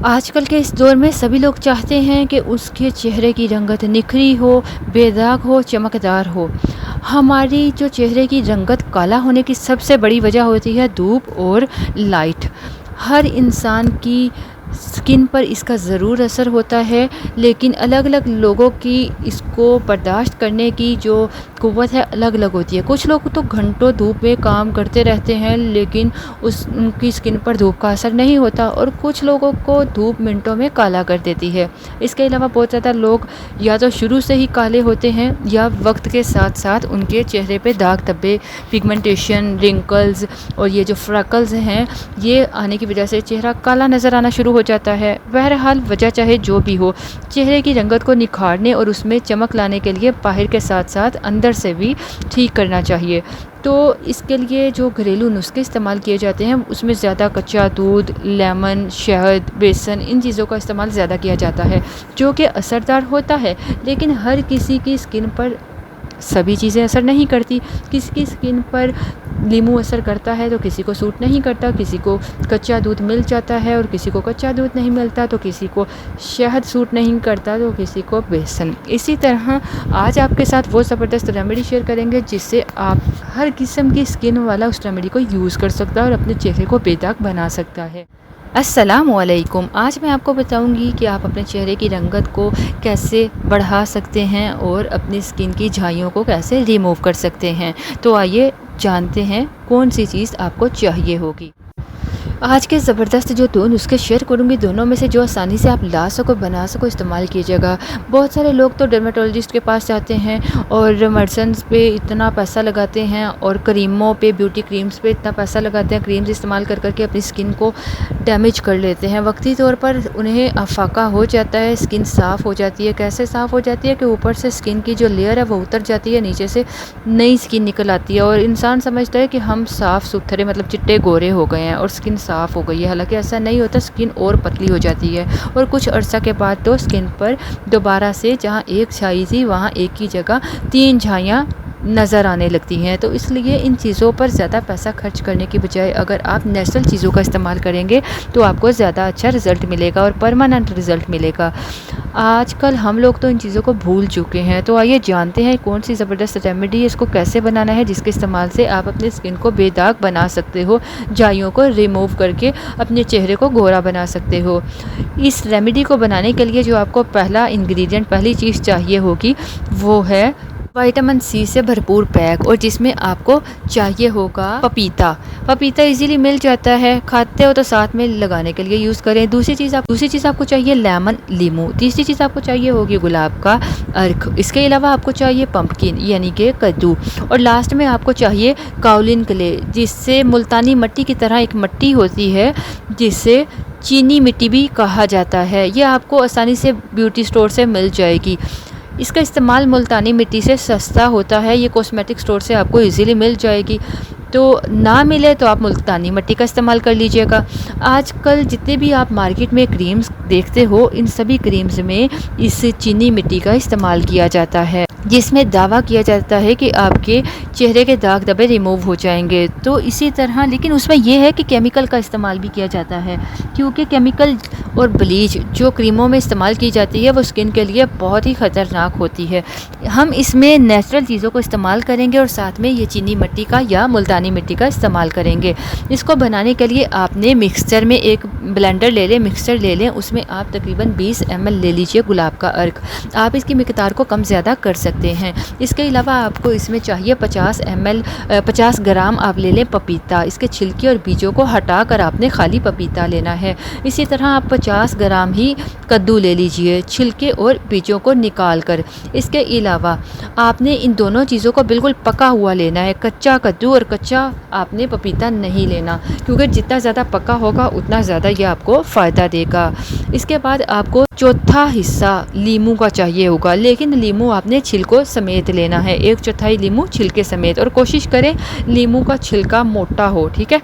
आजकल के इस दौर में सभी लोग चाहते हैं कि उसके चेहरे की रंगत निखरी हो, बेदाग हो, चमकदार हो। हमारी जो चेहरे की रंगत काला होने की सबसे बड़ी वजह होती है धूप और लाइट। हर इंसान की स्किन पर इसका ज़रूर असर होता है, लेकिन अलग-अलग लोगों की इसको बर्दाश्त करने की जो क़ुव्वत है अलग-अलग होती है। कुछ लोग तो घंटों धूप में काम करते रहते हैं, लेकिन उनकी स्किन पर धूप का असर नहीं होता, और कुछ लोगों को धूप मिनटों में काला कर देती है। इसके अलावा बहुत ज़्यादा लोग या तो शुरू से ही काले होते हैं, या वक्त के साथ साथ उनके चेहरे पे दाग धब्बे, पिगमेंटेशन, रिंकल्स और ये जो फ्रैकल्स हैं, ये आने की वजह से चेहरा काला नज़र आना शुरू हो जाता है। बहरहाल वजह चाहे जो भी हो, चेहरे की रंगत को निखारने और उसमें चमक लाने के लिए बाहर के साथ साथ अंदर से भी ठीक करना चाहिए। तो इसके लिए जो घरेलू नुस्खे इस्तेमाल किए जाते हैं, उसमें ज़्यादा कच्चा दूध, लेमन, शहद, बेसन, इन चीज़ों का इस्तेमाल ज़्यादा किया जाता है, जो कि असरदार होता है। लेकिन हर किसी की स्किन पर सभी चीज़ें असर नहीं करती। किसी की स्किन पर नींबू असर करता है तो किसी को सूट नहीं करता, किसी को कच्चा दूध मिल जाता है और किसी को कच्चा दूध नहीं मिलता, तो किसी को शहद सूट नहीं करता, तो किसी को बेसन। इसी तरह आज आपके साथ वो ज़बरदस्त रेमेडी शेयर करेंगे जिससे आप हर किस्म की स्किन वाला उस रेमेडी को यूज़ कर सकता है और अपने चेहरे को बेदाग बना सकता है। अस्सलामुअलैकुम। आज मैं आपको बताऊंगी कि आप अपने चेहरे की रंगत को कैसे बढ़ा सकते हैं और अपनी स्किन की झाइयों को कैसे रिमूव कर सकते हैं। तो आइए जानते हैं कौन सी चीज़ आपको चाहिए होगी। आज के ज़बरदस्त जो दो नुस्खे शेयर करूँगी, दोनों में से जो आसानी से आप ला सको, बना सको, इस्तेमाल कीजिएगा। बहुत सारे लोग तो डर्मेटोलॉजिस्ट के पास जाते हैं और मेडिसिन्स पे इतना पैसा लगाते हैं, और क्रीमों पे, ब्यूटी क्रीम्स पे इतना पैसा लगाते हैं, क्रीम्स इस्तेमाल कर करके अपनी स्किन को डैमेज कर लेते हैं। वक्ती तौर पर उन्हें अफाका हो जाता है, स्किन साफ़ हो जाती है। कैसे साफ़ हो जाती है कि ऊपर से स्किन की जो लेयर है वो उतर जाती है, नीचे से नई स्किन निकल आती है, और इंसान समझता है कि हम साफ़ सुथरे, मतलब चिट्टे गोरे हो गए हैं और स्किन साफ़ हो गई है। हालांकि ऐसा नहीं होता, स्किन और पतली हो जाती है, और कुछ अरसा के बाद तो स्किन पर दोबारा से जहाँ एक झाई थी वहाँ एक की जगह 3 झाइयाँ नज़र आने लगती हैं। तो इसलिए इन चीज़ों पर ज़्यादा पैसा खर्च करने की बजाय अगर आप नेचुरल चीज़ों का इस्तेमाल करेंगे तो आपको ज़्यादा अच्छा रिज़ल्ट मिलेगा और परमानेंट रिज़ल्ट मिलेगा। आजकल हम लोग तो इन चीज़ों को भूल चुके हैं। तो आइए जानते हैं कौन सी ज़बरदस्त रेमेडी है, इसको कैसे बनाना है, जिसके इस्तेमाल से आप अपनी स्किन को बेदाग बना सकते हो, झाइयों को रिमूव करके अपने चेहरे को गोरा बना सकते हो। इस रेमेडी को बनाने के लिए जो आपको पहला इंग्रेडिएंट, पहली चीज़ चाहिए होगी, वो है विटामिन सी से भरपूर पैक, और जिसमें आपको चाहिए होगा पपीता। पपीता इजीली मिल जाता है, खाते हो तो साथ में लगाने के लिए यूज़ करें। दूसरी चीज़ आपको चाहिए लेमन, लीमू। तीसरी चीज़ आपको चाहिए होगी गुलाब का अर्क। इसके अलावा आपको चाहिए पंपकिन यानी कि कद्दू, और लास्ट में आपको चाहिए काओलिन क्ले, जिससे मुल्तानी मिट्टी की तरह एक मिट्टी होती है जिससे चीनी मिट्टी भी कहा जाता है। ये आपको आसानी से ब्यूटी स्टोर से मिल जाएगी। इसका इस्तेमाल मुल्तानी मिट्टी से सस्ता होता है, ये कॉस्मेटिक स्टोर से आपको इजीली मिल जाएगी। तो ना मिले तो आप मुल्तानी मिट्टी का इस्तेमाल कर लीजिएगा। आजकल जितने भी आप मार्केट में क्रीम्स देखते हो, इन सभी क्रीम्स में इस चीनी मिट्टी का इस्तेमाल किया जाता है, जिसमें दावा किया जाता है कि आपके चेहरे के दाग धब्बे रिमूव हो जाएंगे। तो इसी तरह, लेकिन उसमें यह है कि केमिकल का इस्तेमाल भी किया जाता है, क्योंकि केमिकल और ब्लीच जो क्रीमों में इस्तेमाल की जाती है वो स्किन के लिए बहुत ही ख़तरनाक होती है। हम इसमें नेचुरल चीज़ों को इस्तेमाल करेंगे और साथ में ये चीनी मिट्टी का या मुल्तानी मिट्टी का इस्तेमाल करेंगे। इसको बनाने के लिए आपने मिक्सचर में एक ब्लेंडर ले लें, मिक्सचर ले लें, उसमें आप तकरीबन 20 ml ले लीजिए गुलाब का अर्क। आप इसकी मिकदार को कम ज़्यादा कर सकते हैं। इसके अलावा आपको इसमें चाहिए 50 ग्राम आप ले लें पपीता। इसके छिलके और बीजों को हटा कर आपने खाली पपीता लेना है। इसी तरह आप 50 ग्राम ही कद्दू ले लीजिए, छिलके और बीजों को निकाल कर। इसके अलावा आपने इन दोनों चीज़ों को बिल्कुल पका हुआ लेना है। कच्चा कद्दू और कच्चा आपने पपीता नहीं लेना, क्योंकि जितना ज़्यादा पका होगा उतना ज़्यादा ये आपको फ़ायदा देगा। इसके बाद आपको चौथा हिस्सा लीमू का चाहिए होगा, लेकिन लीमू आपने छिलकों समेत लेना है, 1/4 लीमू छिलके समेत, और कोशिश करें लीमू का छिलका मोटा हो, ठीक है,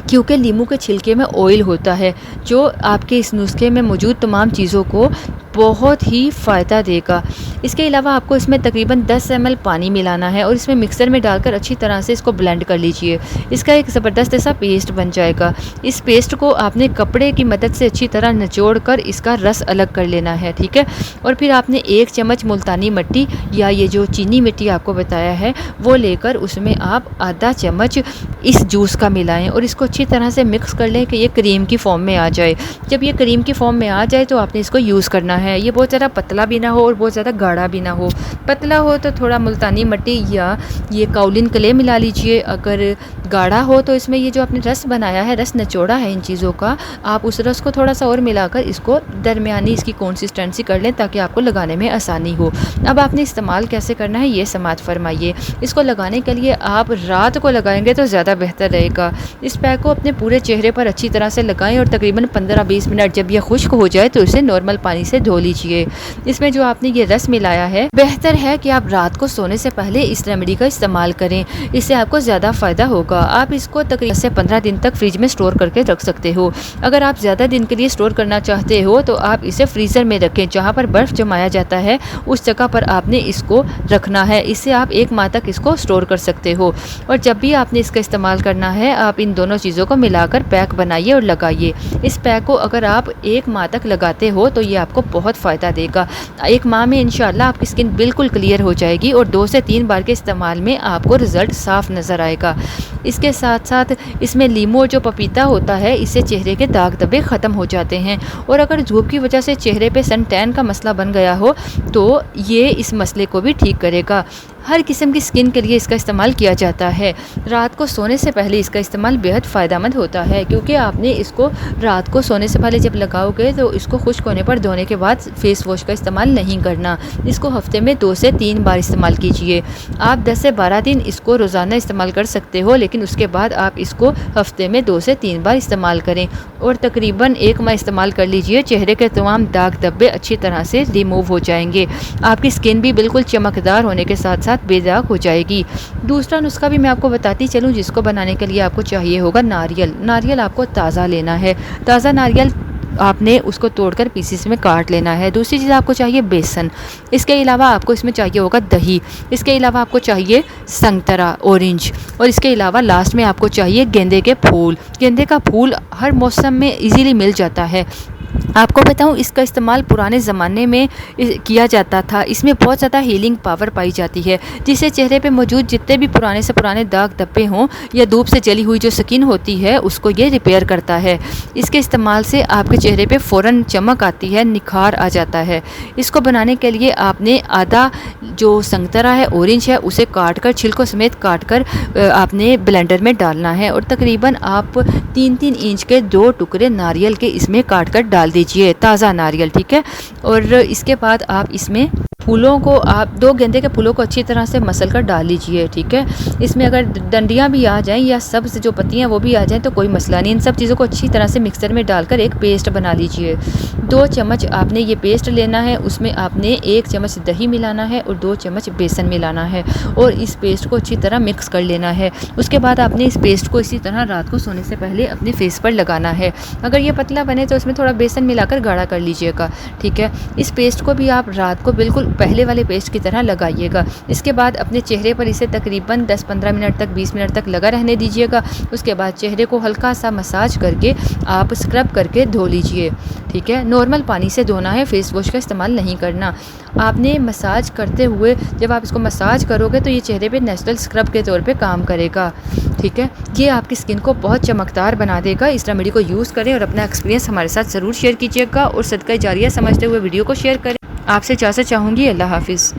क्योंकि लीमू के छिलके में ऑयल होता है जो आपके इस नुस्खे में मौजूद तमाम चीज़ों को बहुत ही फ़ायदा देगा। इसके अलावा आपको इसमें तकरीबन 10 ml पानी मिलाना है और इसमें मिक्सर में डालकर अच्छी तरह से इसको ब्लेंड कर लीजिए। इसका एक ज़बरदस्त ऐसा पेस्ट बन जाएगा। इस पेस्ट को आपने कपड़े की मदद से अच्छी तरह निचोड़ कर इसका रस अलग कर लेना है, ठीक है। और फिर आपने 1 चम्मच मुल्तानी मिट्टी या ये जो चीनी मिट्टी आपको बताया है वो लेकर उसमें आप आधा चम्मच इस जूस का मिलाएं और इसको अच्छी तरह से मिक्स कर लें कि ये क्रीम की फॉर्म में आ जाए। जब ये क्रीम की फॉर्म में आ जाए तो आपने इसको यूज़ करना है। ये बहुत ज़्यादा पतला भी ना हो और बहुत ज़्यादा गाढ़ा भी ना हो। पतला हो तो थोड़ा मुल्तानी मिट्टी या ये काउलिन क्ले मिला लीजिए। अगर गाढ़ा हो तो इसमें ये जो आपने रस बनाया है, रस निचोड़ा है इन चीज़ों का, आप उस रस को थोड़ा सा और मिलाकर इसको दरमियानी इसकी कंसिस्टेंसी कर लें ताकि आपको लगाने में आसानी हो। अब आपने इस्तेमाल कैसे करना है ये समात फरमाइए। इसको लगाने के लिए आप रात को लगाएंगे तो ज़्यादा बेहतर रहेगा। इस पैक को अपने पूरे चेहरे पर अच्छी तरह से लगाएं और तकरीबन 15-20 मिनट जब यह खुश्क हो जाए तो इसे नॉर्मल पानी से धो लीजिए। इसमें जो आपने ये रस मिलाया है, बेहतर है कि आप रात को सोने से पहले इस रेमेडी का इस्तेमाल करें, इससे आपको ज़्यादा फ़ायदा होगा। आप इसको तकरीबन 10 से 15 दिन तक फ्रिज में स्टोर करके रख सकते हो। अगर आप ज़्यादा दिन के लिए स्टोर करना चाहते हो तो आप इसे फ्रीज़र में रखें। जहाँ पर बर्फ़ जमाया जाता है उस जगह पर आपने इसको रखना है। इससे आप 1 माह तक इसको स्टोर कर सकते हो। और जब भी आपने इसका इस्तेमाल करना है आप इन दोनों चीज़ों को मिलाकर पैक बनाइए और लगाइए। इस पैक को अगर आप 1 माह तक लगाते हो तो ये आपको बहुत फ़ायदा देगा। 1 माह में इंशाल्लाह आपकी स्किन बिल्कुल क्लियर हो जाएगी और 2 से 3 बार के इस्तेमाल में आपको रिज़ल्ट साफ़ नज़र आएगा। इसके साथ साथ इसमें लीमू और जो पपीता होता है, इससे चेहरे के दाग धब्बे ख़त्म हो जाते हैं। और अगर धूप की वजह से चेहरे पे सन टैन का मसला बन गया हो तो ये इस मसले को भी ठीक करेगा। हर किस्म की स्किन के लिए इसका इस्तेमाल किया जाता है। रात को सोने से पहले इसका इस्तेमाल बेहद फ़ायदेमंद होता है, क्योंकि आपने इसको रात को सोने से पहले जब लगाओगे तो इसको खुश्क होने पर धोने के बाद फेस वॉश का इस्तेमाल नहीं करना। इसको हफ्ते में 2 से 3 बार इस्तेमाल कीजिए। आप 10 से 12 दिन इसको रोज़ाना इस्तेमाल कर सकते हो, लेकिन उसके बाद आप इसको हफ्ते में 2 से 3 बार इस्तेमाल करें और तकरीबन 1 माह इस्तेमाल कर लीजिए। चेहरे के तमाम दाग धब्बे अच्छी तरह से रिमूव हो जाएंगे। आपकी स्किन भी बिल्कुल चमकदार होने के साथ साथ बेदाग हो जाएगी। दूसरा नुस्खा भी मैं आपको बताती चलूँ, जिसको बनाने के लिए आपको चाहिए होगा नारियल। नारियल आपको ताज़ा लेना है। ताज़ा नारियल आपने उसको तोड़कर पीसेस में काट लेना है। दूसरी चीज़ आपको चाहिए बेसन। इसके अलावा आपको इसमें चाहिए होगा दही। इसके अलावा आपको चाहिए संतरा, ऑरेंज। और इसके अलावा लास्ट में आपको चाहिए गेंदे के फूल। गेंदे का फूल हर मौसम में इजीली मिल जाता है। आपको बताऊं, इसका इस्तेमाल पुराने ज़माने में किया जाता था। इसमें बहुत ज़्यादा हीलिंग पावर पाई जाती है, जिससे चेहरे पे मौजूद जितने भी पुराने से पुराने दाग धब्बे हों या धूप से जली हुई जो स्किन होती है उसको ये रिपेयर करता है। इसके इस्तेमाल से आपके चेहरे पे फ़ौरन चमक आती है, निखार आ जाता है। इसको बनाने के लिए आपने आधा जो संतरा है, ऑरेंज है, उसे काट कर छिलकों समेत काट कर आपने ब्लेंडर में डालना है और तकरीबन आप 3-3 इंच के 2 टुकड़े नारियल के इसमें काट कर डाल दीजिए, ताज़ा नारियल, ठीक है। और इसके बाद आप इसमें फूलों को, आप 2 गेंदे के फूलों को अच्छी तरह से मसल कर डाल लीजिए, ठीक है। इसमें अगर डंडियाँ भी आ जाएं या सब्ज़ जो पत्तियाँ वो भी आ जाएं तो कोई मसला नहीं। इन सब चीज़ों को अच्छी तरह से मिक्सर में डालकर एक पेस्ट बना लीजिए। 2 चम्मच आपने ये पेस्ट लेना है, उसमें आपने 1 चम्मच दही मिलाना है और 2 चम्मच बेसन मिलाना है और इस पेस्ट को अच्छी तरह मिक्स कर लेना है। उसके बाद आपने इस पेस्ट को इसी तरह रात को सोने से पहले अपने फेस पर लगाना है। अगर ये पतला बने तो उसमें थोड़ा बेसन मिलाकर गाढ़ा कर लीजिएगा, ठीक है। इस पेस्ट को भी आप रात को बिल्कुल पहले वाले पेस्ट की तरह लगाइएगा। इसके बाद अपने चेहरे पर इसे तकरीबन 10-15 मिनट तक, 20 मिनट तक लगा रहने दीजिएगा। उसके बाद चेहरे को हल्का सा मसाज करके आप स्क्रब करके धो लीजिए, ठीक है। नॉर्मल पानी से धोना है, फेस वॉश का इस्तेमाल नहीं करना। आपने मसाज करते हुए जब आप इसको मसाज करोगे तो ये चेहरे पे नेचुरल स्क्रब के तौर पे काम करेगा, ठीक है। ये आपकी स्किन को बहुत चमकदार बना देगा। इस रेमेडी को यूज़ करें और अपना एक्सपीरियंस हमारे साथ ज़रूर शेयर कीजिएगा और सदका जारिया समझते हुए वीडियो को शेयर करें। आपसे इजाज़त चाहूँगी। अल्लाह हाफिज़।